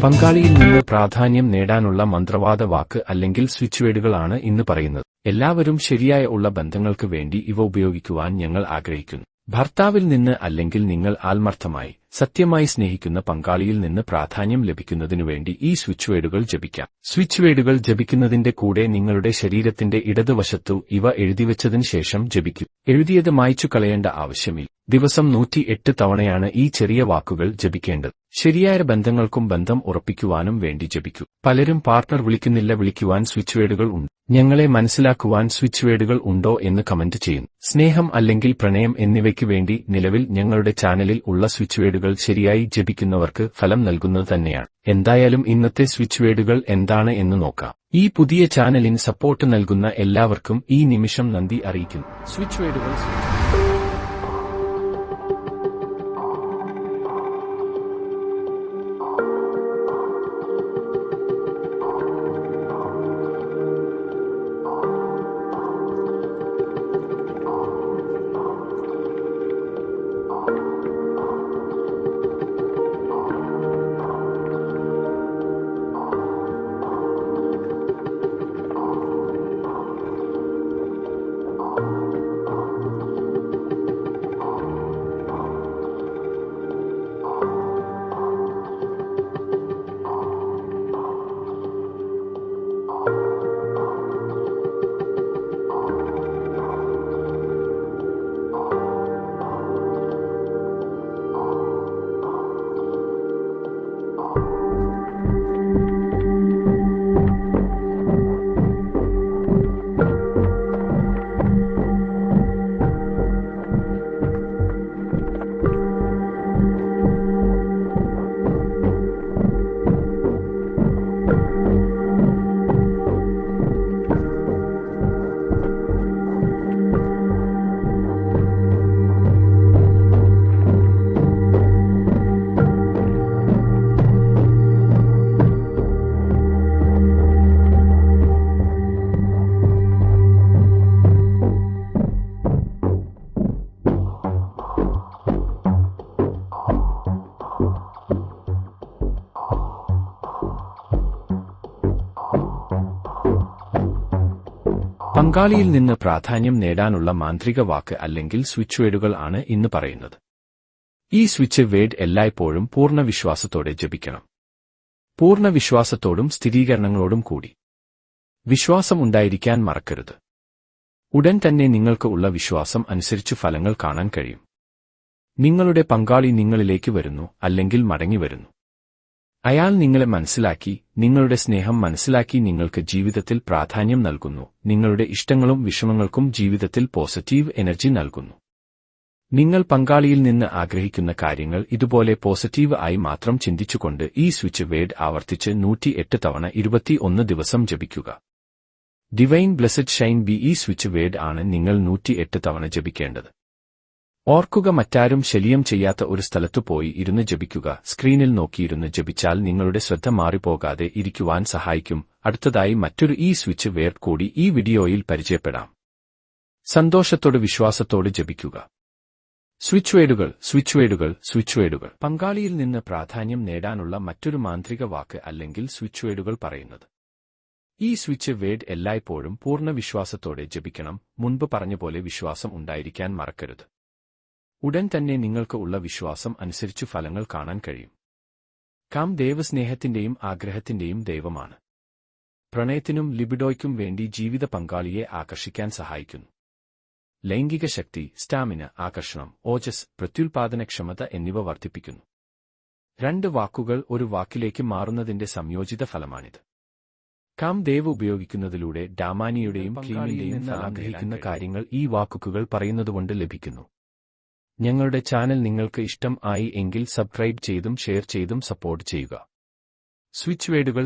പങ്കാളിയിൽ നിന്ന് പ്രാധാന്യം നേടാനുള്ള മന്ത്രവാദ വാക്ക് അല്ലെങ്കിൽ സ്വിച്ച് വേർഡുകളാണ് ഇന്ന് പറയുന്നത്. എല്ലാവരും ശരിയായ ഉള്ള ബന്ധങ്ങൾക്ക് വേണ്ടി ഇവ ഉപയോഗിക്കുവാൻ ഞങ്ങൾ ആഗ്രഹിക്കുന്നു. ഭർത്താവിൽ നിന്ന് അല്ലെങ്കിൽ നിങ്ങൾ ആത്മാർത്ഥമായി സത്യമായി സ്നേഹിക്കുന്ന പങ്കാളിയിൽ നിന്ന് പ്രാധാന്യം ലഭിക്കുന്നതിനുവേണ്ടി ഈ സ്വിച്ച് വേർഡുകൾ ജപിക്കാം. സ്വിച്ച് വേർഡുകൾ ജപിക്കുന്നതിന്റെ കൂടെ നിങ്ങളുടെ ശരീരത്തിന്റെ ഇടതുവശത്തു ഇവ എഴുതിവെച്ചതിന് ശേഷം ജപിക്കൂ. എഴുതിയത് മായ്ച്ചു കളയേണ്ട ആവശ്യമില്ല. ദിവസം 108 തവണയാണ് ഈ ചെറിയ വാക്കുകൾ ജപിക്കേണ്ടത്. ശരിയായ ബന്ധങ്ങൾക്കും ബന്ധം ഉറപ്പിക്കുവാനും വേണ്ടി ജപിക്കൂ. പലരും പാർട്ണർ വിളിക്കുവാൻ സ്വിച്ച് വേർഡുകൾ ഉണ്ട്. ഞങ്ങളെ മനസ്സിലാക്കുവാൻ സ്വിച്ച് വേർഡുകൾ ഉണ്ടോ എന്ന് കമന്റ് ചെയ്യുന്നു. സ്നേഹം അല്ലെങ്കിൽ പ്രണയം എന്നിവയ്ക്ക് വേണ്ടി നിലവിൽ ഞങ്ങളുടെ ചാനലിൽ ഉള്ള സ്വിച്ച് വേർഡുകൾ ശരിയായി ജപിക്കുന്നവർക്ക് ഫലം നൽകുന്നത് തന്നെയാണ്. എന്തായാലും ഇന്നത്തെ സ്വിച്ച് വേർഡുകൾ എന്താണ് എന്ന് നോക്കാം. ഈ പുതിയ ചാനലിന് സപ്പോർട്ട് നൽകുന്ന എല്ലാവർക്കും ഈ നിമിഷം നന്ദി അറിയിക്കുന്നു. സ്വിച്ച് വേർഡുകൾ പങ്കാളിയിൽ നിന്ന് പ്രാധാന്യം നേടാനുള്ള മാന്ത്രിക വാക്ക് അല്ലെങ്കിൽ സ്വിച്ച് വേർഡുകൾ ആണ് ഇന്ന് പറയുന്നത്. ഈ സ്വിച്ച് വേർഡ് എല്ലായ്പ്പോഴും പൂർണ്ണ വിശ്വാസത്തോടെ ജപിക്കണം. പൂർണ്ണ വിശ്വാസത്തോടും സ്ഥിരീകരണങ്ങളോടും കൂടി. വിശ്വാസം ഉണ്ടായിരിക്കാൻ മറക്കരുത്. ഉടൻ തന്നെ നിങ്ങൾക്ക് ഉള്ള വിശ്വാസം അനുസരിച്ച് ഫലങ്ങൾ കാണാൻ കഴിയും. നിങ്ങളുടെ പങ്കാളി നിങ്ങളിലേക്ക് വരുന്നു അല്ലെങ്കിൽ മടങ്ങിവരുന്നു. അയാൾ നിങ്ങളെ മനസ്സിലാക്കി, നിങ്ങളുടെ സ്നേഹം മനസ്സിലാക്കി നിങ്ങൾക്ക് ജീവിതത്തിൽ പ്രാധാന്യം നൽകുന്നു. നിങ്ങളുടെ ഇഷ്ടങ്ങളും വിഷമങ്ങൾക്കും ജീവിതത്തിൽ പോസിറ്റീവ് എനർജി നൽകുന്നു. നിങ്ങൾ പങ്കാളിയിൽ നിന്ന് ആഗ്രഹിക്കുന്ന കാര്യങ്ങൾ ഇതുപോലെ പോസിറ്റീവ് ആയി മാത്രം ചിന്തിച്ചുകൊണ്ട് ഈ സ്വിച്ച് വേർഡ് ആവർത്തിച്ച് 108 തവണ 21 ദിവസം ജപിക്കുക. ഡിവൈൻ ബ്ലെസ്ഡ് ഷൈൻ ബി ഈ സ്വിച്ച് വേർഡ് ആണ് നിങ്ങൾ 108 തവണ ജപിക്കേണ്ടത്. ഓർക്കുക, മറ്റാരും ശല്യം ചെയ്യാത്ത ഒരു സ്ഥലത്തു പോയി ഇരുന്ന് ജപിക്കുക. സ്ക്രീനിൽ നോക്കിയിരുന്ന് ജപിച്ചാൽ നിങ്ങളുടെ ശ്രദ്ധ മാറിപ്പോകാതെ ഇരിക്കുവാൻ സഹായിക്കും. അടുത്തതായി മറ്റൊരു ഈ സ്വിച്ച് വേർഡ് കൂടി ഈ വീഡിയോയിൽ പരിചയപ്പെടാം. സന്തോഷത്തോട് വിശ്വാസത്തോട് ജപിക്കുക. സ്വിച്ച് വേർഡുകൾ. പങ്കാളിയിൽ നിന്ന് പ്രാധാന്യം നേടാനുള്ള മറ്റൊരു മാന്ത്രിക വാക്ക് അല്ലെങ്കിൽ സ്വിച്ച് വേർഡുകൾ പറയുന്നത്. ഈ സ്വിച്ച് വേർഡ് എല്ലായ്പ്പോഴും പൂർണ്ണ വിശ്വാസത്തോടെ ജപിക്കണം. മുൻപ് പറഞ്ഞപോലെ വിശ്വാസം ഉണ്ടായിരിക്കാൻ മറക്കരുത്. ഉടൻ തന്നെ നിങ്ങൾക്ക് ഉള്ള വിശ്വാസം അനുസരിച്ചു ഫലങ്ങൾ കാണാൻ കഴിയും. കാം ദൈവസ്നേഹത്തിന്റെയും ആഗ്രഹത്തിന്റെയും ദൈവമാണ്. പ്രണയത്തിനും ലിബിഡോയ്ക്കും വേണ്ടി ജീവിത പങ്കാളിയെ ആകർഷിക്കാൻ സഹായിക്കുന്നു. ലൈംഗിക ശക്തി, സ്റ്റാമിന, ആകർഷണം, ഓജസ്, പ്രത്യുൽപാദനക്ഷമത എന്നിവ വർദ്ധിപ്പിക്കുന്നു. 2 വാക്കുകൾ ഒരു വാക്കിലേക്ക് മാറുന്നതിന്റെ സംയോജിത ഫലമാണിത്. കാം ദേവ് ഉപയോഗിക്കുന്നതിലൂടെ ഡാമാനിയുടെയും ക്ലീമിന്റെയും ആഗ്രഹിക്കുന്ന കാര്യങ്ങൾ ഈ വാക്കുകൾ പറയുന്നതുകൊണ്ട് ലഭിക്കുന്നു. ഞങ്ങളുടെ ചാനൽ നിങ്ങൾക്ക് ഇഷ്ടം ആയി എങ്കിൽ സബ്സ്ക്രൈബ് ചെയ്തും ഷെയർ ചെയ്തും സപ്പോർട്ട് ചെയ്യുക. സ്വിച്ച് വേർഡുകൾ.